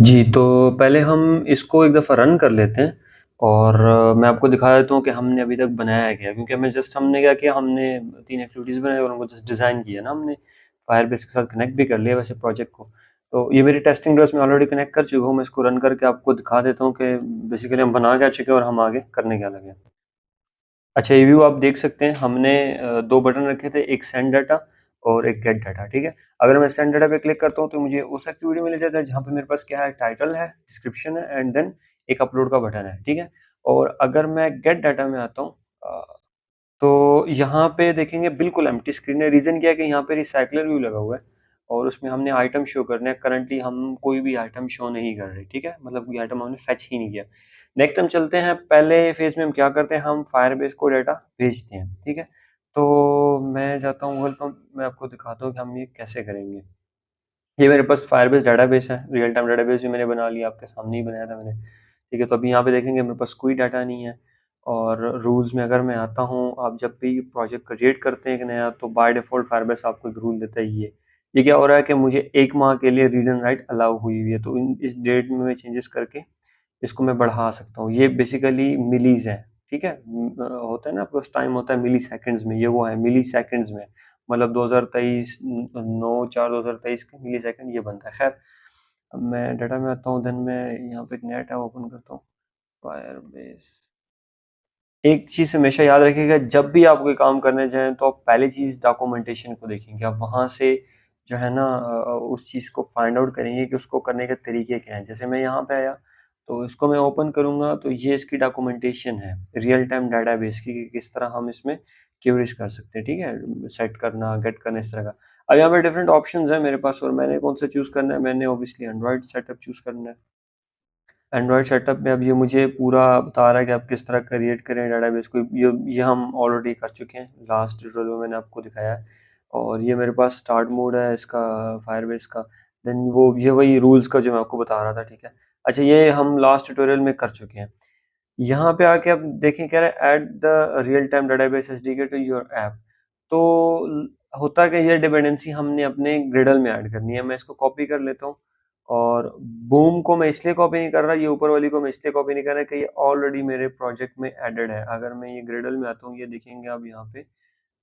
जी, तो पहले हम इसको एक दफ़ा रन कर लेते हैं और मैं आपको दिखा देता हूँ कि हमने अभी तक बनाया है क्या? क्योंकि हमने क्या किया, हमने 3 एक्टिविटीज़ बनाई और उनको जस्ट डिज़ाइन किया ना हमने, फायरबेस के साथ कनेक्ट भी कर लिया वैसे प्रोजेक्ट को। तो ये मेरी टेस्टिंग ड्रेस में ऑलरेडी कनेक्ट कर चुका हूँ, मैं इसको रन करके आपको दिखा देता हूँ कि बेसिकली हम बना क्या चुके हैं और हम आगे करने क्या लगे हैं। अच्छा, ये व्यू आप देख सकते हैं, हमने 2 बटन रखे थे, एक सेंड डाटा और एक गेट डाटा, ठीक है? अगर मैं सेंड डाटा पे क्लिक करता हूँ तो मुझे उस एक्टिविटी में ले जाता है जहाँ पे मेरे पास क्या है, टाइटल है, डिस्क्रिप्शन है एंड देन एक अपलोड का बटन है, ठीक है? और अगर मैं गेट डाटा में आता हूँ तो यहाँ पे देखेंगे बिल्कुल एम्प्टी स्क्रीन है। रीज़न क्या है कि यहाँ पे रिसाइक्लर व्यू लगा हुआ है और उसमें हमने आइटम शो करने हैं। करंटली हम कोई भी आइटम शो नहीं कर रहे, ठीक है? मतलब कोई आइटम हमने फेच ही नहीं किया। नेक्स्ट हम चलते हैं, पहले फेज़ में हम क्या करते हैं, हम फायरबेस को डाटा भेजते हैं, ठीक है? तो मैं जाता हूँ गूगल पर, मैं आपको दिखाता हूँ कि हम ये कैसे करेंगे। ये मेरे पास फायरबेस डेटाबेस है, रियल टाइम डेटाबेस भी मैंने बना लिया, आपके सामने ही बनाया था मैंने। ठीक है, तो अभी यहाँ पे देखेंगे मेरे पास कोई डाटा नहीं है और रूल्स में अगर मैं आता हूँ, आप जब भी प्रोजेक्ट क्रिएट करते हैं एक नया तो बाय डिफ़ॉल्ट फायरबेस आपको एक रूल देता है ये क्या हो रहा है कि मुझे 1 माह के लिए रीड एंड राइट अलाउ हुई हुई है, तो इन इस डेट में मैं चेंजेस करके इसको मैं बढ़ा सकता हूँ। ये बेसिकली मिलीज़ है, ठीक है? होता है ना, आपके पास टाइम होता है मिली सेकंड्स में, ये वो है मिली सेकंड्स में। मतलब 2023 9/4/2023 के मिली सेकंड ये बनता है। खैर, अब मैं डाटा में आता हूँ, देन मैं यहाँ पे एक नया टैब ओपन करता हूँ, फायरबेस। एक चीज़ हमेशा याद रखिएगा, जब भी आप कोई काम करने जाएँ तो आप पहली चीज़ डॉक्यूमेंटेशन को देखेंगे। आप वहाँ से जो है ना उस चीज़ को फाइंड आउट करेंगे कि उसको करने के तरीके क्या हैं। जैसे मैं यहाँ पे आया, तो इसको मैं ओपन करूँगा तो ये इसकी डॉक्यूमेंटेशन है, रियल टाइम डेटाबेस की, कि किस तरह हम इसमें क्वेरीज़ कर सकते हैं, ठीक है? सेट करना, गेट करना, इस तरह का। अब यहाँ पे डिफरेंट ऑप्शंस हैं मेरे पास और मैंने कौन-सा चूज़ करना है, मैंने ऑब्वियसली एंड्रॉइड सेटअप चूज़ करना है। एंड्रॉयड सेटअप में अब ये मुझे पूरा बता रहा है कि आप किस तरह क्रिएट करें डेटाबेस को। ये हम ऑलरेडी कर चुके हैं, लास्ट ट्यूटोरियल में मैंने आपको दिखाया है। और ये मेरे पास स्टार्ट मोड है इसका, फायरबेस का। देन वो ये वही रूल्स का जो मैं आपको बता रहा था, ठीक है? अच्छा, ये हम लास्ट ट्यूटोरियल में कर चुके हैं। यहाँ पे आके अब देखें, कह रहा है add the real time database SDK to your app. तो होता क्या है, ये डिपेंडेंसी हमने अपने ग्रिडल में ऐड करनी है। मैं इसको कॉपी कर लेता हूँ और बूम को मैं इसलिए कॉपी नहीं कर रहा, ये ऊपर वाली को मैं इसलिए कॉपी नहीं कर रहा कि ये ऑलरेडी मेरे प्रोजेक्ट में एडेड है। अगर मैं ये ग्रिडल में आता हूँ, ये देखेंगे आप यहाँ पे,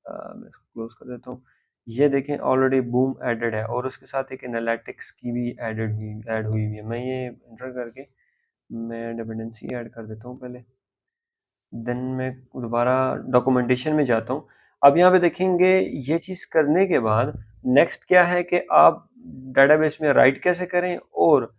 मैं इसको क्लोज कर देता हूँ। ये देखें, ऑलरेडी बूम एडेड है और उसके साथ एक एनालिटिक्स की भी ऐड हुई हुई है। मैं ये एंटर करके मैं डिपेंडेंसी ऐड कर देता हूँ पहले, देन मैं दोबारा डॉक्यूमेंटेशन में जाता हूँ। अब यहाँ पे देखेंगे, ये चीज़ करने के बाद नेक्स्ट क्या है कि आप डेटाबेस में राइट कैसे करें और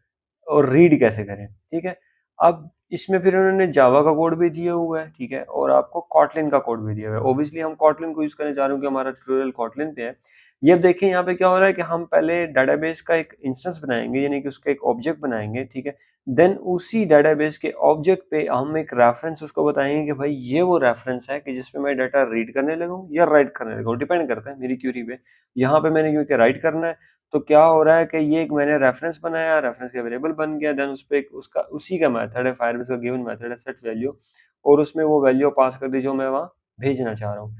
रीड कैसे करें, ठीक है? अब इसमें फिर उन्होंने जावा का कोड भी दिया हुआ है, ठीक है? और आपको कॉटलिन का कोड भी दिया हुआ है। ऑब्वियसली हम कॉटलिन को यूज़ करने जा रहे हैं क्योंकि हमारा ट्यूटोरियल कॉटलिन पे है। ये अब देखिए, यहाँ पे क्या हो रहा है कि हम पहले डेटाबेस का एक इंस्टेंस बनाएँगे, यानी कि उसका एक ऑब्जेक्ट बनाएँगे, ठीक है? देन उसी डेटाबेस के ऑब्जेक्ट पे हम एक रेफरेंस उसको बताएँगे कि भाई ये वो रेफरेंस है कि जिसपे मैं डाटा रीड करने लगूँ या राइट करने लगूँ, डिपेंड करता है मेरी क्वेरी पे। यहाँ पे मैंने क्योंकि राइट करना है, तो क्या हो रहा है कि ये एक मैंने रेफरेंस बनाया, रेफरेंस का वेरिएबल बन गया, देन उसपे एक उसका उसी का मेथड है, फायरबेस का गिवन मेथड है सेट वैल्यू, और उसमें वो वैल्यू पास कर दी जो मैं वहाँ भेजना चाह रहा हूँ।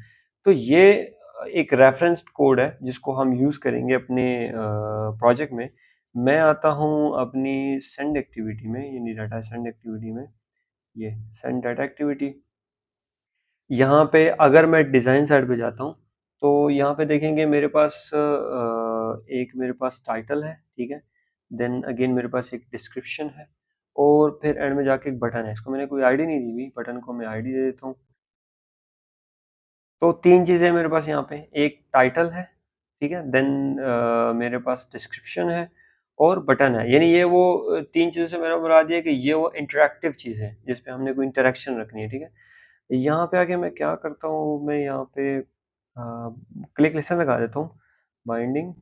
तो ये एक रेफरेंस कोड है जिसको हम यूज़ करेंगे अपने प्रोजेक्ट में। मैं आता हूँ अपनी सेंड एक्टिविटी में, यानी डाटा सेंड एक्टिविटी में, ये सेंड डाटा एक्टिविटी। यहाँ पे अगर मैं डिज़ाइन साइड पे जाता हूँ, तो यहाँ पे देखेंगे मेरे पास एक मेरे पास टाइटल है, ठीक है? देन अगेन मेरे पास एक डिस्क्रिप्शन है और फिर एंड में जाके एक बटन है। इसको मैंने कोई आईडी नहीं दी हुई, बटन को मैं आईडी दे देता हूँ। तो 3 चीज़ें मेरे पास यहाँ पे, एक टाइटल है, ठीक है? देन मेरे पास डिस्क्रिप्शन है और बटन है। यानी ये वो 3 चीज़ों से मैंने बता दिया कि ये वो इंटरैक्टिव चीज़ है, जिस पे हमने कोई इंटरैक्शन रखनी है, ठीक है? यहाँ पे आके मैं क्या करता हूँ, मैं यहाँ पे क्लिक लिसन लगा देता हूँ, बाइंडिंग।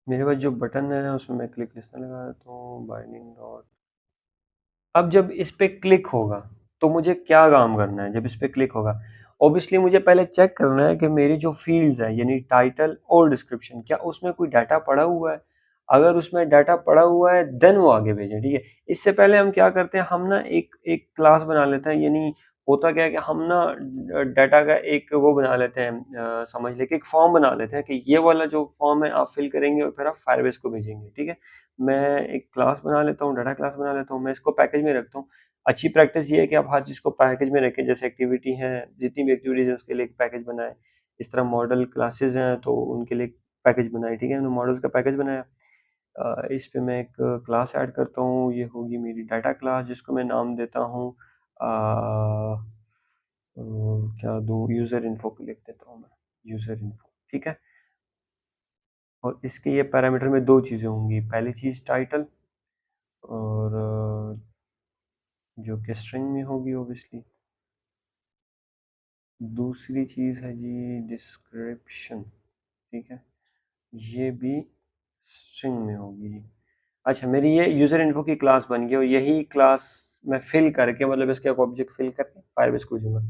मेरे पास जो बटन है उसमें मैं क्लिक लिसन लगा देता हूँ, बाइंडिंग डॉट। अब जब इस पे क्लिक होगा, तो मुझे क्या काम करना है जब इस पे क्लिक होगा? ऑब्वियसली मुझे पहले चेक करना है कि मेरी जो फ़ील्ड्स हैं, यानी टाइटल और डिस्क्रिप्शन, क्या उसमें कोई डाटा पड़ा हुआ है? अगर उसमें डाटा पड़ा हुआ है, देन वो आगे भेजें, ठीक है? इससे पहले हम क्या करते हैं, हम ना एक एक क्लास बना लेते हैं, यानी होता क्या है कि हम ना डाटा का एक वो बना लेते हैं, समझ लें कि एक फॉर्म बना लेते हैं कि ये वाला जो फॉर्म है आप फिल करेंगे और फिर आप फायरबेस को भेजेंगे, ठीक है? मैं एक क्लास बना लेता हूँ, डाटा क्लास बना लेता हूँ, मैं इसको पैकेज में रखता हूँ। अच्छी प्रैक्टिस ये है कि आप हर चीज़ को पैकेज में रखें, जैसे एक्टिविटी है, जितनी भी एक्टिविटीज़ है उसके लिए एक पैकेज बनाएँ। इस तरह मॉडल क्लासेज़ हैं तो उनके लिए एक पैकेज बनाएँ, ठीक है? मैंने मॉडल्स का पैकेज बनाया। इस पे मैं एक क्लास ऐड करता हूँ, ये होगी मेरी डाटा क्लास जिसको मैं नाम देता हूँ क्या दूँ, यूज़र इन्फो लिख देता हूँ मैं, यूज़र इन्फो, ठीक है? और इसके ये पैरामीटर में 2 चीज़ें होंगी, पहली चीज़ टाइटल और जो कि स्ट्रिंग में होगी ऑब्वियसली। दूसरी चीज़ है जी डिस्क्रिप्शन, ठीक है? ये भी स्ट्रिंग में होगी जी। अच्छा, मेरी ये यूज़र इन्फो की क्लास बन गई और यही क्लास मैं फिल करके, मतलब इसके एक ऑब्जेक्ट फिल करके फायरबेस को भेजूँगा।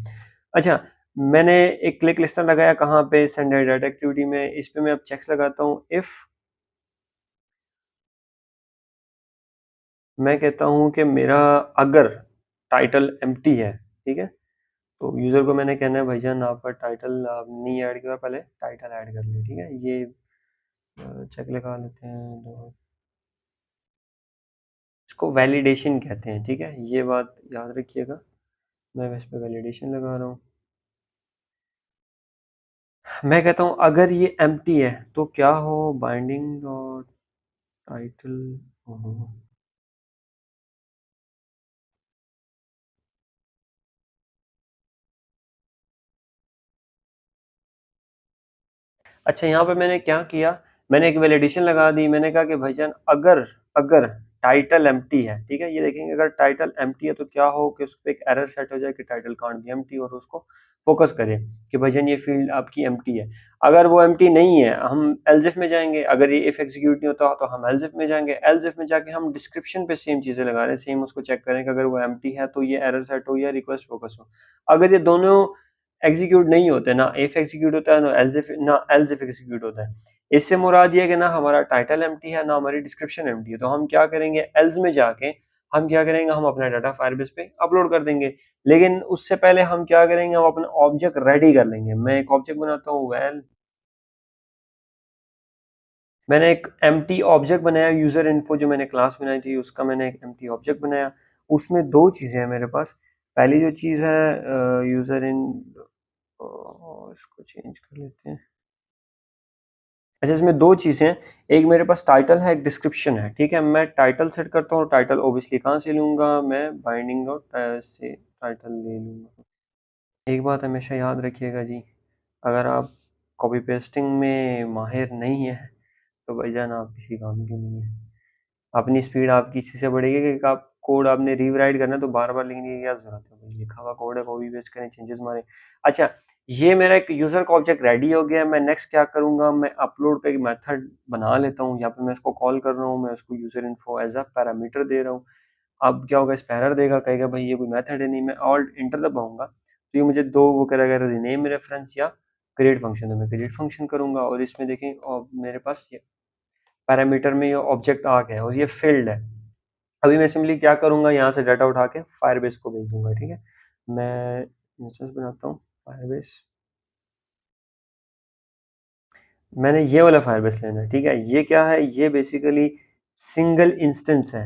अच्छा, मैंने एक क्लिक लिस्टेनर लगाया कहाँ पे, सेंडर डाटा एक्टिविटी में। इस पे मैं अब चेक्स लगाता हूँ, इफ मैं कहता हूँ कि मेरा अगर टाइटल एम्प्टी है, ठीक है? तो यूज़र को मैंने कहना है भाईजान आपका टाइटल नहीं ऐड किया, पहले टाइटल ऐड कर ले, ठीक है? ये चेक लगा लेते हैं तो इसको वैलिडेशन कहते हैं, ठीक है? ये बात याद रखिएगा। मैं इस पे वैलिडेशन लगा रहा हूँ। मैं कहता हूँ अगर ये एम्प्टी है तो क्या हो, बाइंडिंग और टाइटल। अच्छा, यहाँ पे मैंने क्या किया, मैंने एक वैलिडेशन लगा दी। मैंने कहा कि भाईजान अगर अगर टाइटल एम्प्टी है, ठीक है? ये देखेंगे अगर टाइटल एम्प्टी है तो क्या हो कि उस पे एक एरर सेट हो जाए कि टाइटल कांट बी एम्प्टी, और उसको फोकस करें कि भाईजान ये फील्ड आपकी एम्प्टी है। अगर वो एम्प्टी नहीं है हम एल्स इफ में जाएंगे, अगर ये इफ एग्जीक्यूट नहीं होता तो हम एल्स इफ में जाएंगे। एल्स इफ में जाके हम डिस्क्रिप्शन पे सेम चीजें लगा रहे हैं, सेम उसको चेक करें कि अगर वो एम्प्टी है तो ये एरर सेट हो या रिक्वेस्ट फोकस हो। अगर ये दोनों एग्जीक्यूट नहीं होते, ना इफ एग्जीक्यूट होता है ना एल्स इफ एग्जीक्यूट होता है, इससे मुराद ये है कि ना हमारा टाइटल एम्प्टी है ना हमारी डिस्क्रिप्शन एम्प्टी है, तो हम क्या करेंगे, एल्स में जाके हम क्या करेंगे, हम अपना डाटा फायरबेस पे अपलोड कर देंगे। लेकिन उससे पहले हम क्या करेंगे, हम अपना ऑब्जेक्ट रेडी कर लेंगे। मैं एक ऑब्जेक्ट बनाता हूँ, वेल मैंने एक एम्प्टी ऑब्जेक्ट बनाया, यूजर इन्फो जो मैंने क्लास बनाई थी उसका मैंने एक एम्प्टी ऑब्जेक्ट बनाया। उसमें दो चीजें हैं मेरे पास। पहली जो चीज है यूजर इन, इसको चेंज कर लेते हैं। अच्छा, इसमें दो चीजें हैं, एक मेरे पास टाइटल है, एक डिस्क्रिप्शन है, ठीक है? मैं टाइटल सेट करता हूँ, टाइटल ओबियसली कहाँ से लूंगा, मैं बाइंडिंग और से टाइटल ले लूंगा। एक बात हमेशा याद रखिएगा जी, अगर आप कॉपी पेस्टिंग में माहिर नहीं है तो भाईजान आप किसी काम के नहीं है। अपनी स्पीड आपकी इसी से बढ़ेगी कि आप कोड आपने रीराइट करना है तो बार बार लिखने की क्या जरूरत है भाई, लिखा हुआ कोड है कॉपी पेस्ट करें, चेंजेस मारें। अच्छा, ये मेरा एक यूजर का ऑब्जेक्ट रेडी हो गया। मैं नेक्स्ट क्या करूंगा, मैं अपलोड पे एक मेथड बना लेता हूँ, यहाँ पे मैं इसको कॉल कर रहा हूँ, मैं उसको user info as a parameter दे रहा हूँ। अब क्या होगा, इस पे एरर देगा, कहेगा भाई ये कोई मेथड है नहीं। मैं ऑल्ट इंटर दबाऊंगा तो ये मुझे दो वो करेगा, रीनेम रेफरेंस या क्रिएट फंक्शन। तो मैं क्रिएट फंक्शन करूंगा और इसमें देखें और मेरे पास ये पैरामीटर में ये ऑब्जेक्ट आ गया है और ये फील्ड है। अभी मैं सिंपली क्या करूंगा, यहाँ से डाटा उठा के फायरबेस को भेज दूंगा, ठीक है? मैं इंस्टेंस बनाता हूँ फायरबेस। मैंने ये वाला फायरबेस लेना है, ठीक है? ये क्या है, ये बेसिकली सिंगल इंस्टेंस है,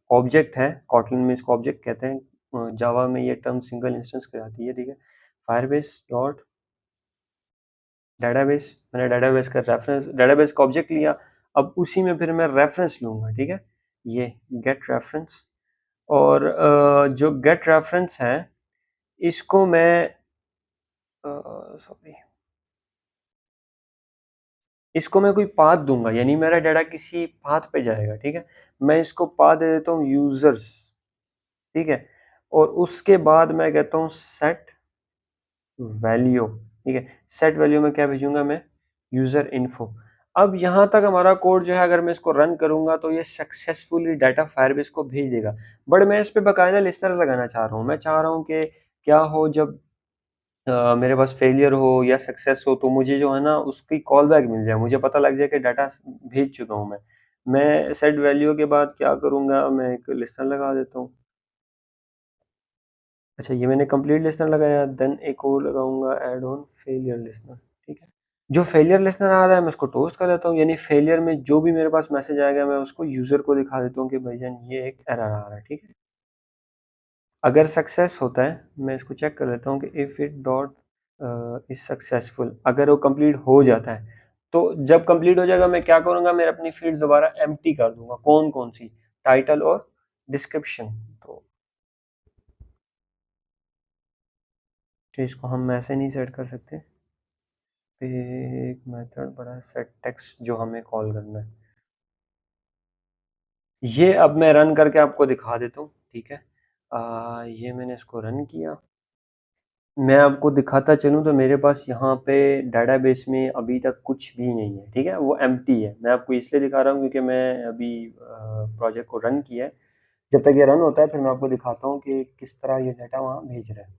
ऑब्जेक्ट है। कॉटलन में इसको ऑब्जेक्ट कहते हैं, जावा में ये टर्म सिंगल इंस्टेंस कहलाती है, ठीक है? फायरबेस डॉट डाटाबेस, मैंने डाटाबेस का रेफरेंस, डाटाबेस का ऑब्जेक्ट लिया। अब उसी में फिर मैं रेफरेंस लूंगा, ठीक है? ये गेट रेफरेंस, और जो गेट रेफरेंस है इसको मैं सॉरी, इसको मैं कोई पाथ दूंगा, यानी मेरा डाटा किसी पाथ पे जाएगा, ठीक है? मैं इसको पाथ दे देता हूँ यूजर्स, ठीक है? और उसके बाद मैं कहता हूँ सेट वैल्यू, ठीक है? सेट वैल्यू में क्या भेजूंगा मैं, यूजर इन्फो। अब यहाँ तक हमारा कोड जो है, अगर मैं इसको रन करूंगा तो ये सक्सेसफुली डाटा फायरबेस को भेज देगा। बट मैं इस पे बकायदा लिस्टनर्स लगाना चाह रहा हूँ। मैं चाह रहा हूँ कि क्या हो जब मेरे पास फेलियर हो या सक्सेस हो तो मुझे जो है ना उसकी कॉल बैक मिल जाए, मुझे पता लग जाए कि डाटा भेज चुका हूँ मैं सेट वैल्यू के बाद क्या करूँगा, मैं एक लिस्टनर लगा देता हूँ। अच्छा, ये मैंने कंप्लीट लिस्टनर लगाया, देन एक और लगाऊंगा ऐड ऑन फेलियर लिस्टनर। ठीक है, जो फेलियर लिस्टनर आ रहा है मैं उसको टोस्ट कर देता हूँ, यानी फेलियर में जो भी मेरे पास मैसेज आएगा मैं उसको यूजर को दिखा देता हूँ कि भाईजान ये एक एरर आ रहा है। ठीक है, अगर सक्सेस होता है मैं इसको चेक कर लेता हूँ कि if it dot is successful, अगर वो कंप्लीट हो जाता है तो जब कंप्लीट हो जाएगा मैं क्या करूंगा, मैं अपनी फील्ड दोबारा एम्प्टी कर दूंगा। कौन कौन सी? टाइटल और डिस्क्रिप्शन। तो इसको हम ऐसे नहीं सेट कर सकते, एक मेथड बड़ा सेट टेक्स्ट जो हमें कॉल करना है, ये अब मैं रन करके आपको दिखा देता हूँ। ठीक है, ये मैंने इसको रन किया, मैं आपको दिखाता चलूँ तो मेरे पास यहाँ पे डेटाबेस में अभी तक कुछ भी नहीं है। ठीक है, वो एम्प्टी है। मैं आपको इसलिए दिखा रहा हूँ क्योंकि मैं अभी प्रोजेक्ट को रन किया है। जब तक ये रन होता है फिर मैं आपको दिखाता हूँ कि किस तरह ये डाटा वहाँ भेज रहा है।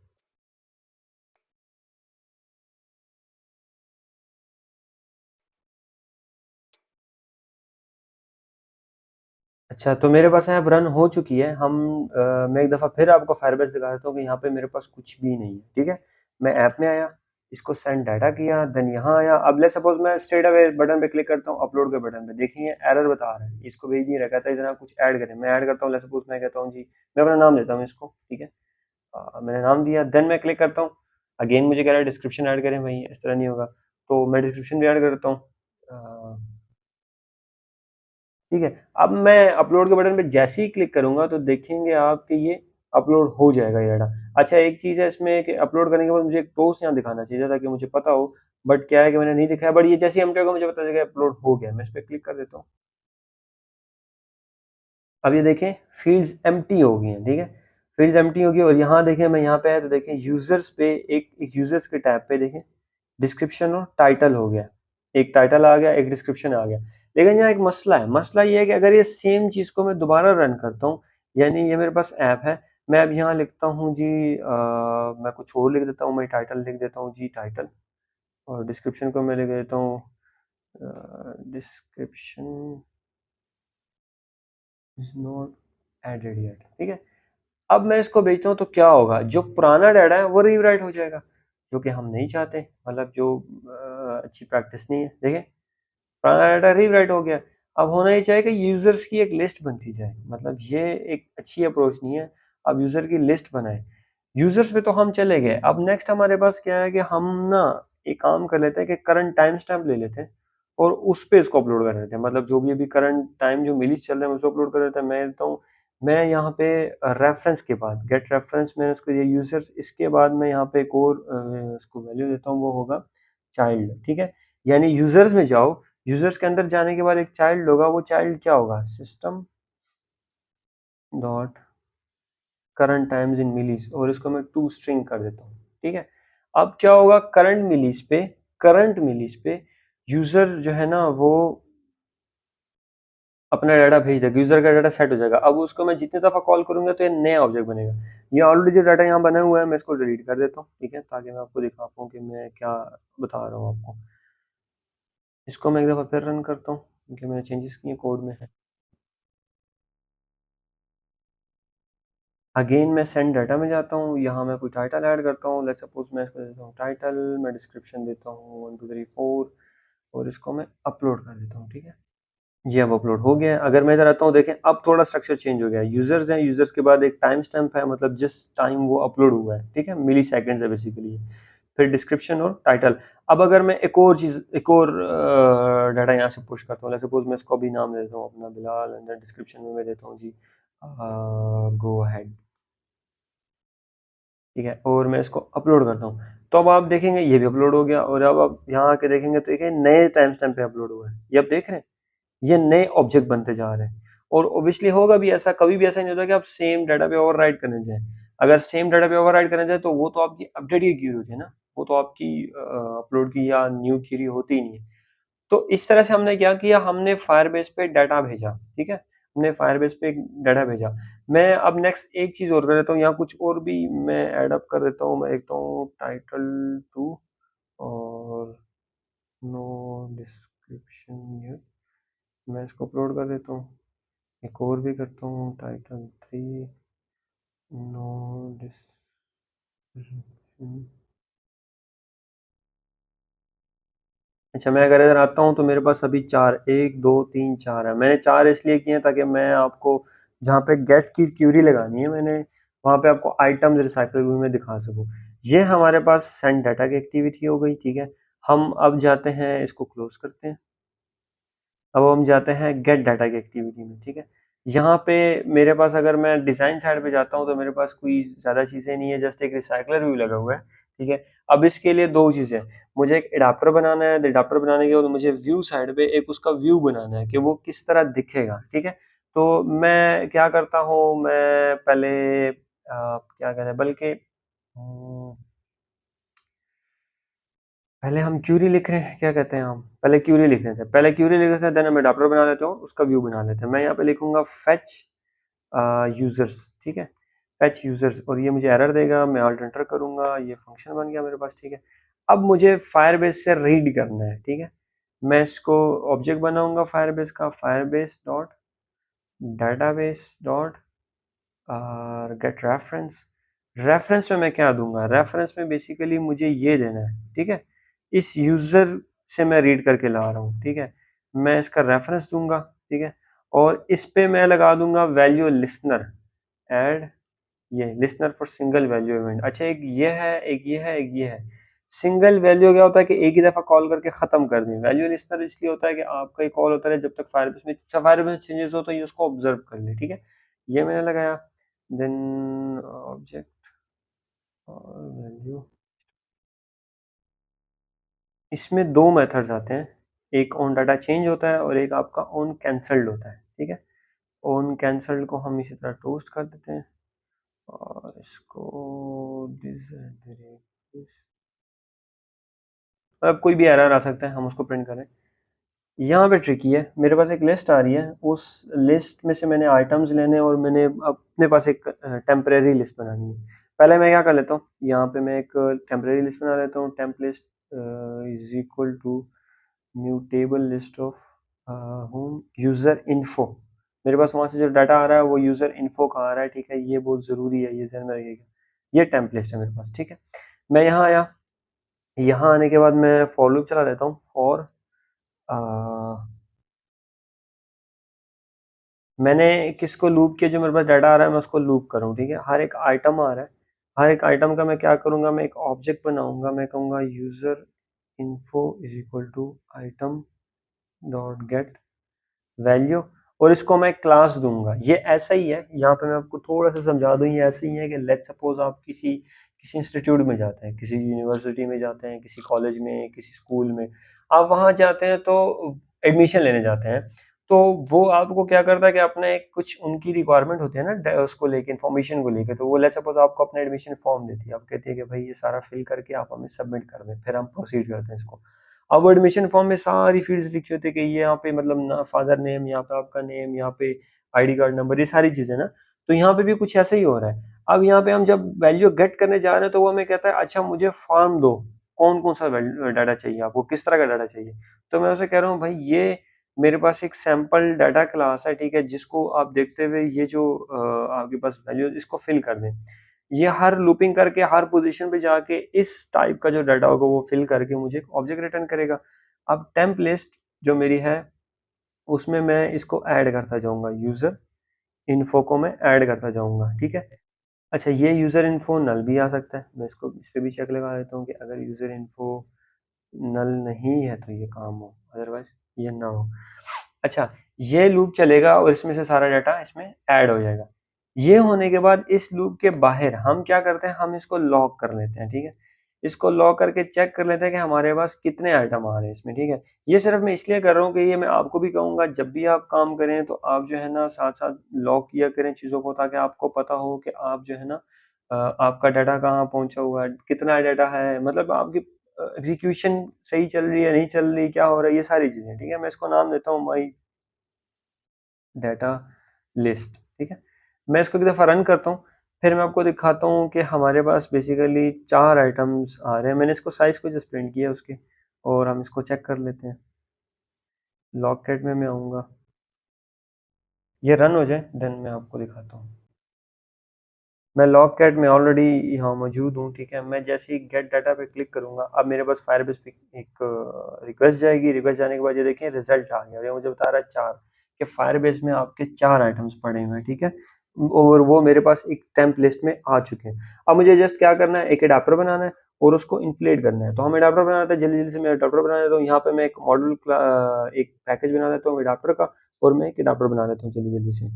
अच्छा, तो मेरे पास ऐप रन हो चुकी है। मैं एक दफ़ा फिर आपको फायरबेस दिखा देता हूँ कि यहाँ पे मेरे पास कुछ भी नहीं है। ठीक है, मैं ऐप में आया, इसको सेंड डाटा किया, देन यहाँ आया। अब लेट्स सपोज मैं स्ट्रेट अवे बटन पे क्लिक करता हूँ, अपलोड के बटन पे, देखिए एरर बता रहा है, इसको भेज नहीं रहा, कहता है इतना कुछ ऐड करें। मैं ऐड करता हूँ, लेट्स सपोज मैं कहता हूँ जी, मैं अपना नाम देता हूँ इसको। ठीक है, मैंने नाम दिया, देन मैं क्लिक करता हूँ, अगेन मुझे कह रहा है डिस्क्रिप्शन ऐड करें। भाई इस तरह नहीं होगा, तो मैं डिस्क्रिप्शन भी ऐड करता हूँ। ठीक है, अब मैं अपलोड के बटन पे जैसे ही क्लिक करूंगा तो देखेंगे आप कि ये अपलोड हो जाएगा ये डाटा। अच्छा, एक चीज़ है इसमें कि अपलोड करने के बाद मुझे एक टोस्ट यहाँ दिखाना चाहिए था ताकि मुझे पता हो, बट क्या है कि मैंने नहीं दिखाया। बट ये जैसे ही एम्प्टी होगा मुझे पता चलेगा अपलोड हो गया। मैं इस पर क्लिक कर देता हूँ, अब ये देखें फील्ड्स एम्प्टी हो गई हैं। ठीक है, फील्ड्स एम्प्टी हो गई, और यहाँ देखें, मैं यहाँ पे आया तो देखें यूजर्स पे एक यूजर्स के टैब पे देखें डिस्क्रिप्शन और टाइटल हो गया, एक टाइटल आ गया, एक डिस्क्रिप्शन आ गया। लेकिन यहाँ एक मसला है, मसला ये है कि अगर ये सेम चीज़ को मैं दोबारा रन करता हूँ, यानी ये मेरे पास ऐप है, मैं अब यहाँ लिखता हूँ जी, मैं कुछ और लिख देता हूँ, मैं टाइटल लिख देता हूँ जी टाइटल, और डिस्क्रिप्शन को मैं लिख देता हूँ description is not added yet. ठीक है, अब मैं इसको भेजता हूँ तो क्या होगा, जो पुराना डाटा है वो रीराइट हो जाएगा, जो कि हम नहीं चाहते, मतलब जो अच्छी प्रैक्टिस नहीं है। देखें, पुराना डाटा रीराइट हो गया। अब होना ही चाहिए कि यूजर्स की एक लिस्ट बनती जाए, मतलब ये एक अच्छी अप्रोच नहीं है। अब यूजर की लिस्ट बनाए, यूजर्स पे तो हम चले गए। अब नेक्स्ट हमारे पास क्या है कि हम ना एक काम कर लेते हैं कि करंट टाइम स्टैम्प ले लेते हैं और उस पे इसको अपलोड कर देते हैं, मतलब जो भी अभी करंट टाइम जो मिली चल रहा है उसको अपलोड कर देते हैं। मैं देता हूँ, मैं यहाँ पे रेफरेंस के बाद गेट रेफरेंस मैंने उसको दिया यूजर्स, इसके बाद मैं यहाँ पे एक और उसको वैल्यू देता हूँ, वो होगा चाइल्ड। ठीक है, यानी यूजर्स में जाओ, यूजर्स के अंदर जाने के बाद एक चाइल्ड होगा, वो चाइल्ड क्या होगा, system dot current times in millis, और इसको मैं टू स्ट्रिंग कर देता हूँ। ठीक है, अब क्या होगा, करंट मिलीज पे यूजर जो है ना वो अपना डाटा भेज देगा, यूजर का डाटा सेट हो जाएगा। अब उसको मैं जितनी दफा कॉल करूंगा तो ये नया ऑब्जेक्ट बनेगा। ये ऑलरेडी जो डाटा यहाँ बना हुआ है मैं इसको डिलीट कर देता हूँ। ठीक है, ताकि मैं आपको दिखा पाऊँ कि मैं क्या बता रहा हूँ आपको। इसको मैं एक दफा फिर रन करता हूँ क्योंकि मैंने चेंजेस किए कोड में है। अगेन मैं सेंड डाटा में जाता हूँ, यहाँ मैं कोई टाइटल ऐड करता हूँ, लेट्स सपोज मैं इसको देता हूँ टाइटल, मैं डिस्क्रिप्शन देता हूँ 1 2 3 4, और इसको मैं अपलोड कर देता हूँ। ठीक है, ये अब अपलोड हो गया है। अगर मैं इधर आता हूँ, देखें अब थोड़ा स्ट्रक्चर चेंज हो गया है। यूजर्स हैं, यूजर्स के बाद एक टाइम स्टैम्प है, मतलब जिस टाइम वो अपलोड हुआ है। ठीक है, मिली सेकेंड्स है बेसिकली। फिर डिस्क्रिप्शन और टाइटल। अब अगर मैं एक और चीज, एक और डाटा यहाँ से पुश करता हूँ, सपोज मैं इसको भी नाम दे देता हूँ अपना बिलाल, अंदर डिस्क्रिप्शन में मैं देता हूँ जी गो अहेड। ठीक है, और मैं इसको अपलोड करता हूँ, तो अब आप देखेंगे ये भी अपलोड हो गया। और अब आप यहाँ आके देखेंगे तो देखिए नए टाइम स्टैम्प पे अपलोड हुआ है, ये आप देख रहे हैं, ये नए ऑब्जेक्ट बनते जा रहे हैं। और ऑब्वियसली होगा भी ऐसा, कभी भी ऐसा नहीं होता कि आप सेम डाटा पे ओवरराइट करने जाएं। अगर सेम डाटा पे ओवरराइट करने जाए तो वो तो आपकी अपडेट की क्यूरी होती है ना, वो तो आपकी अपलोड की या न्यू क्यूरी होती ही नहीं है। तो इस तरह से हमने क्या किया, हमने फायरबेस पे डाटा भेजा। ठीक है, हमने फायरबेस पे एक डाटा भेजा। मैं अब नेक्स्ट एक चीज और कर देता हूँ, यहाँ कुछ और भी मैं ऐड अप कर देता हूँ। मैं देखता हूँ टाइटल टू, और नो डिस्क्रिप्शन, मैं इसको अपलोड कर देता हूँ। एक और भी करता हूँ टाइटल 3, नो डिस, हम्म। अच्छा, मैं अगर इधर आता हूँ तो मेरे पास अभी चार, एक दो तीन चार है। मैंने चार इसलिए किए हैं ताकि मैं आपको जहाँ पे गेट की क्यूरी लगानी है मैंने, वहाँ पे आपको आइटम्स रिसाइकल व्यू में दिखा सकूँ। ये हमारे पास सेंड डाटा की एक्टिविटी हो गई, ठीक है। हम अब जाते हैं, इसको क्लोज करते हैं। अब हम जाते हैं गेट डाटा की एक्टिविटी में, ठीक है। यहाँ पे मेरे पास, अगर मैं डिज़ाइन साइड पे जाता हूँ तो मेरे पास कोई ज़्यादा चीज़ें नहीं है, जस्ट एक रिसाइकलर व्यू लगा हुआ है, ठीक है। अब इसके लिए दो चीज़ें, मुझे एक एडाप्टर बनाना है, एडाप्टर बनाने के बाद मुझे व्यू साइड पे एक उसका व्यू बनाना है कि वो किस तरह दिखेगा, ठीक है। तो मैं क्या करता हूँ, मैं पहले क्या कहते हैं, बल्कि पहले हम क्यूरी लिख रहे हैं, क्या कहते हैं, हम पहले क्यूरी लिख रहे थे, पहले क्यूरी लिख रहे थे, देन हम एडाप्टर बना लेते हो, उसका व्यू बना लेते हैं। मैं यहाँ पे लिखूंगा फेच यूजर्स, ठीक है। फेच यूजर्स, और ये मुझे एरर देगा, मैं ऑल्ट एंटर करूंगा, ये फंक्शन बन गया मेरे पास, ठीक है। अब मुझे फायरबेस से रीड करना है, ठीक है। मैं इसको ऑब्जेक्ट बनाऊंगा फायरबेस का, Firebase dot database dot gate reference. Reference में मैं क्या दूंगा, रेफरेंस में बेसिकली मुझे ये देना है, ठीक है। इस यूजर से मैं रीड करके ला रहा हूँ, ठीक है। मैं इसका रेफरेंस दूंगा, ठीक है। और इस पे मैं लगा दूंगा वैल्यू लिसनर, ऐड ये listener for single value event. अच्छा, एक ये है, एक ये है, एक ये है। सिंगल वैल्यू क्या होता है कि एक ही दफा कॉल करके खत्म कर दें। वैल्यू लिसनर इसलिए होता है कि आपका ये कॉल होता है जब तक फायरबेस में चेंजेस हो तो ये उसको ऑब्जर्व कर ले, ठीक है। ये मैंने लगाया, देन ऑब्जेक्ट और वैल्यू। इसमें दो मेथड्स आते हैं, एक ऑन डाटा चेंज होता है और एक आपका ऑन कैंसल्ड होता है, ठीक है। ऑन कैंसल्ड को हम इसी तरह टोस्ट कर देते हैं और इसको दिस, अब कोई भी एरर आ सकता है, हम उसको प्रिंट करें। यहाँ पे ट्रिकी है, मेरे पास एक लिस्ट आ रही है, उस लिस्ट में से मैंने आइटम्स लेने और मैंने अपने पास एक टेम्परेरी लिस्ट बनानी है। पहले मैं क्या कर लेता हूँ, यहाँ पे मैं एक टेम्परेरी लिस्ट बना लेता हूँ, temp list is equal to new table list of home user info. मेरे पास वहां से जो डाटा आ रहा है वो यूजर इन्फो का आ रहा है, ठीक है। ये बहुत जरूरी है, ये ध्यान में रखिएगा। ये टेम्प लिस्ट है मेरे पास, ठीक है। मैं यहाँ आया, यहाँ आने के बाद मैं फॉर लूप चला लेता हूँ, फॉर मैंने किसको लूप किया, जो मेरे पास डाटा आ रहा है मैं उसको लूप करूँ, ठीक है। हर एक आइटम आ रहा है, हर एक आइटम का मैं क्या करूँगा, मैं एक ऑब्जेक्ट बनाऊंगा, मैं कहूँगा user info is equal to item dot get value, और इसको मैं क्लास दूंगा। ये ऐसा ही है, यहाँ पे मैं आपको थोड़ा सा समझा दूं, ये ऐसे ही है कि लेट सपोज आप किसी किसी इंस्टीट्यूट में जाते हैं, किसी यूनिवर्सिटी में जाते हैं, किसी कॉलेज में, किसी स्कूल में, आप वहाँ जाते हैं तो एडमिशन लेने जाते हैं। तो वो आपको क्या करता है कि अपने कुछ उनकी रिक्वायरमेंट होती है ना, उसको लेके, इन्फॉर्मेशन को लेके, तो वो लेट सपोज आपको अपना एडमिशन फॉर्म देती है, आप कहती है कि भाई ये सारा फिल करके आप हमें सबमिट कर दें, फिर हम प्रोसीड करते हैं इसको। अब वो एडमिशन फॉर्म में सारी फील्ड्स लिखी होती है कि ये यहाँ पे मतलब ना फादर नेम, यहाँ पे आपका नेम, यहाँ पे आईडी कार्ड नंबर, ये सारी चीजें ना। तो यहाँ पे भी कुछ ऐसा ही हो रहा है। अब यहाँ पे हम जब वैल्यू गेट करने जा रहे हैं तो वो हमें कहता है अच्छा मुझे फॉर्म दो, कौन कौन सा डाटा चाहिए आपको, किस तरह का डाटा चाहिए। तो मैं उसे कह रहा हूँ भाई ये मेरे पास एक सैंपल डाटा क्लास है, ठीक है, जिसको आप देखते हुए ये जो आपके पास वैल्यू इसको फिल कर दें। ये हर लूपिंग करके हर पोजीशन पे जाके इस टाइप का जो डाटा होगा वो फिल करके मुझे एक ऑब्जेक्ट रिटर्न करेगा। अब टेम्प लिस्ट जो मेरी है उसमें मैं इसको ऐड करता जाऊंगा, यूजर इन्फो को मैं ऐड करता जाऊंगा, ठीक है। अच्छा, ये यूजर इन्फो नल भी आ सकता है, मैं इसको इस पे भी चेक लगा देता हूँ कि अगर यूजर इन्फो नल नहीं है तो ये काम हो, अदरवाइज ये ना हो। अच्छा, ये लूप चलेगा और इसमें से सारा डाटा इसमें ऐड हो जाएगा। ये होने के बाद इस लूप के बाहर हम क्या करते हैं, हम इसको लॉक कर लेते हैं, ठीक है। इसको लॉक करके चेक कर लेते हैं कि हमारे पास कितने आइटम आ रहे हैं इसमें, ठीक है। ये सिर्फ मैं इसलिए कर रहा हूँ कि ये मैं आपको भी कहूँगा, जब भी आप काम करें तो आप जो है ना साथ साथ लॉक किया करें चीज़ों को, ताकि आपको पता हो कि आप जो है ना आपका डाटा कहाँ पहुंचा हुआ है, कितना डाटा है, मतलब आपकी एग्जीक्यूशन सही चल रही है, नहीं चल रही, क्या हो रहा है, ये सारी चीजें, ठीक है। मैं इसको नाम देता हूँ माई डाटा लिस्ट, ठीक है। मैं इसको एक दफ़ा रन करता हूँ, फिर मैं आपको दिखाता हूँ कि हमारे पास बेसिकली चार आइटम्स आ रहे हैं। मैंने इसको साइज को जस्ट प्रिंट किया उसके, और हम इसको चेक कर लेते हैं। लॉग कैट में मैं आऊँगा, ये रन हो जाए देन मैं आपको दिखाता हूँ। मैं लॉग कैट में ऑलरेडी यहाँ मौजूद हूँ, ठीक है। मैं जैसे ही गेट डाटा पे क्लिक करूंगा, अब मेरे पास फायरबेस पे एक रिक्वेस्ट जाएगी। रिक्वेस्ट जाने के बाद ये देखें रिजल्ट आ गया, और ये मुझे बता रहा है 4 कि फायरबेस में आपके 4 आइटम्स पड़े हुए हैं, ठीक है। और वो मेरे पास एक टेम्प लिस्ट में आ चुके हैं। अब मुझे जस्ट क्या करना है, एक एडाप्टर बनाना है और उसको इन्फ्लेट करना है। तो हम एडाप्टर बनाते हैं, जल्दी जल्दी से मैं एडाप्टर बना देता हूँ। यहाँ पे मैं एक मॉडल एक पैकेज बना देता हूँ एडाप्टर का, और मैं एक एडाप्टर बना देता हूँ जल्दी जल्दी से।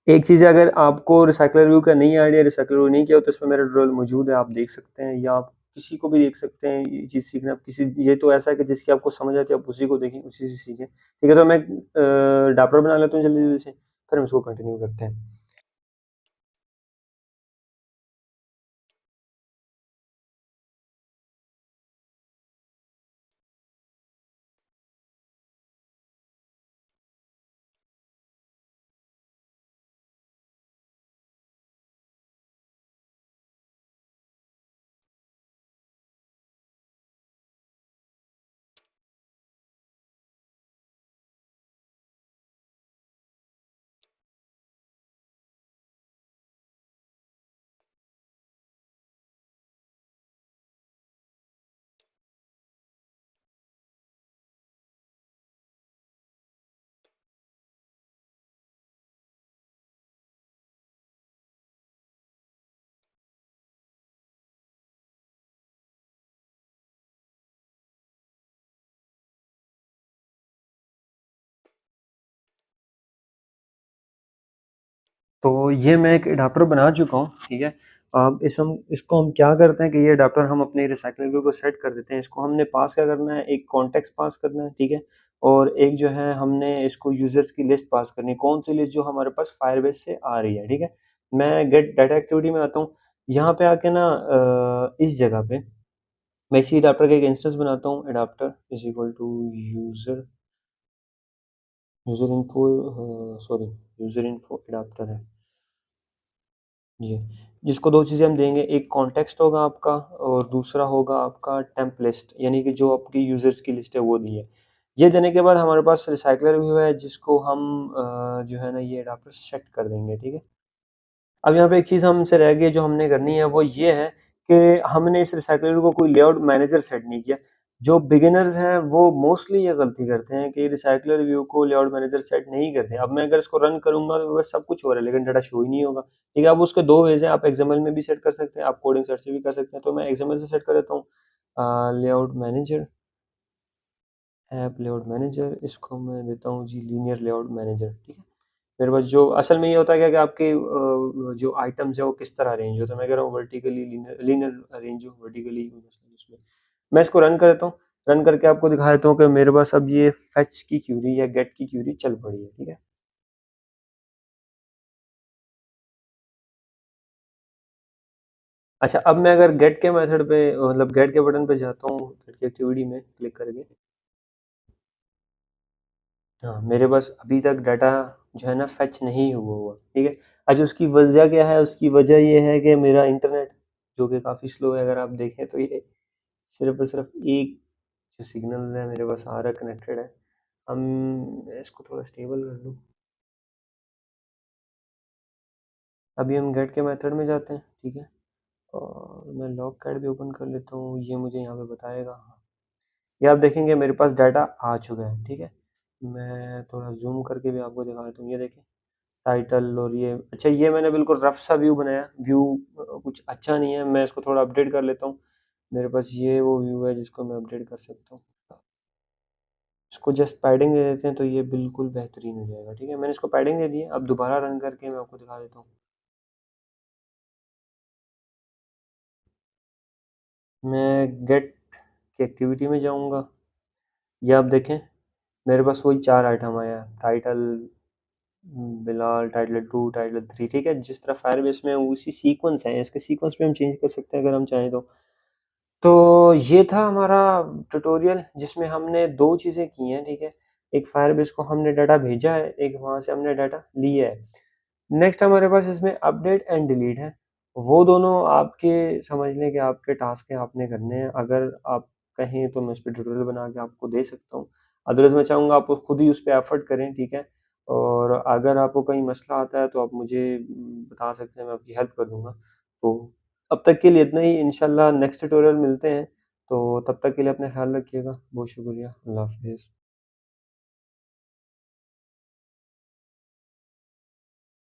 एक चीज़ है, अगर आपको रिसाइकलर व्यू का नहीं आइडिया, रिसाइकलर व्यू नहीं किया हो, तो इसमें मेरा ट्यूटोरियल मौजूद है, आप देख सकते हैं, या आप किसी को भी देख सकते हैं। ये चीज़ सीखना किसी, ये तो ऐसा है कि जिसकी आपको समझ आती है आप उसी को देखें, उसी से सीखें, ठीक है। तो मैं डापटर बना लेता हूँ जल्दी जल्दी से, फिर हम इसको कंटिन्यू करते हैं। तो ये मैं एक अडाप्टर बना चुका हूँ, ठीक है। अब इसको हम क्या करते हैं कि ये अडाप्टर हम अपने रिसाइकलिंग व्यू को सेट कर देते हैं। इसको हमने पास क्या करना है, एक कॉन्टेक्स्ट पास करना है, ठीक है। और एक जो है हमने इसको यूजर्स की लिस्ट पास करनी है, कौन सी लिस्ट जो हमारे पास फायरबेस से आ रही है, ठीक है। मैं गेट डाटा एक्टिविटी में आता हूँ। यहाँ पे आके ना इस जगह पे मैं इसी अडाप्टर का एक इंस्टेंस बनाता हूँ, adapter is equal to user user info, sorry, user info adapter है ये। जिसको दो चीज़ें हम देंगे, एक कॉन्टेक्स्ट होगा आपका, और दूसरा होगा आपका टेम्प लिस्ट, यानी कि जो आपकी यूजर्स की लिस्ट है वो दी है। ये देने के बाद हमारे पास रिसाइकलर व्यू है, जिसको हम जो है ना ये अडाप्टर सेट कर देंगे, ठीक है। अब यहाँ पे एक चीज़ हमसे रह गई जो हमने करनी है, वो ये है कि हमने इस रिसाइकलर को कोई लेआउट मैनेजर सेट नहीं किया। जो बिगिनर्स हैं वो मोस्टली ये गलती करते हैं कि रिसाइकलर व्यू को लेआउट मैनेजर सेट नहीं करते। अब मैं अगर इसको रन करूंगा तो बस सब कुछ हो रहा है, लेकिन डाटा शो ही नहीं होगा, ठीक है। अब उसके दो वेज हैं, आप एक्सएमएल में भी सेट कर सकते हैं, आप कोडिंग सेट से भी कर सकते हैं। तो मैं एक्सएमएल से सेट कर देता हूँ layout manager, app layout manager, इसको मैं देता हूँ जी लीनियर लेआउट मैनेजर, ठीक है। मेरे पास जो असल में ये होता है क्या कि आपके जो आइटम्स है वो किस तरह अरेंज होता है। मैं कह रहा हूँ वर्टिकली लीनियर अरेंज हो, वर्टिकली उसमें मैं इसको रन करता हूँ। रन करके आपको दिखा देता हूँ कि मेरे पास अब ये फेच की क्यूरी या गेट की क्यूरी चल पड़ी है, ठीक है। अच्छा, अब मैं अगर गेट के मेथड पे, मतलब गेट के बटन पे जाता हूँ, गेट की एक्टिविटी में क्लिक करके, हाँ मेरे पास अभी तक डाटा जो है ना फेच नहीं हुआ हुआ, ठीक है। अच्छा, उसकी वजह क्या है, उसकी वजह ये है कि मेरा इंटरनेट जो कि काफ़ी स्लो है। अगर आप देखें तो ये सिर्फ और सिर्फ एक जो सिग्नल है मेरे पास आ रहा है, कनेक्टेड है। हम इसको थोड़ा स्टेबल कर लूँ। अभी हम गेट के मेथड में जाते हैं, ठीक है। और मैं लॉग कैट भी ओपन कर लेता हूँ, ये मुझे यहाँ पे बताएगा। हाँ, ये आप देखेंगे मेरे पास डाटा आ चुका है, ठीक है। मैं थोड़ा जूम करके भी आपको दिखा देता हूँ, ये देखें टाइटल। और ये अच्छा, ये मैंने बिल्कुल रफ सा व्यू बनाया, व्यू कुछ अच्छा नहीं है। मैं इसको थोड़ा अपडेट कर लेता हूँ। मेरे पास ये वो व्यू है जिसको मैं अपडेट कर सकता हूँ। इसको जस्ट पैडिंग दे देते हैं तो ये बिल्कुल बेहतरीन हो जाएगा, ठीक है। मैंने इसको पैडिंग दे दी है। अब दोबारा रन करके मैं आपको दिखा देता हूँ। मैं गेट की एक्टिविटी में जाऊँगा। ये आप देखें मेरे पास वही 4 आइटम आया है, टाइटल बिलाल, टाइटल 2, टाइटल 3, ठीक है। जिस तरह फायरबेस में उसी सीक्वेंस है, इसके सीक्वेंस पे हम चेंज कर सकते हैं अगर हम चाहें तो। तो ये था हमारा ट्यूटोरियल, जिसमें हमने 2 चीज़ें की हैं, ठीक है। एक फायरबेस को हमने डाटा भेजा है, एक वहाँ से हमने डाटा लिया है। नेक्स्ट हमारे पास इसमें अपडेट एंड डिलीट है। वो दोनों आपके समझ लें कि आपके टास्क हैं, आपने करने हैं। अगर आप कहें तो मैं उस पे ट्यूटोरियल बना के आपको दे सकता हूँ। अदरवाइज़ मैं चाहूँगा आप खुद ही उस पे एफर्ट करें, ठीक है। और अगर आपको कहीं मसला आता है तो आप मुझे बता सकते हैं, मैं आपकी हेल्प कर दूँगा। तो अब तक के लिए इतना ही, इंशाल्लाह नेक्स्ट ट्यूटोरियल मिलते हैं, तो तब तक के लिए अपना ख़्याल रखिएगा। बहुत शुक्रिया, अल्लाह हाफ़िज़।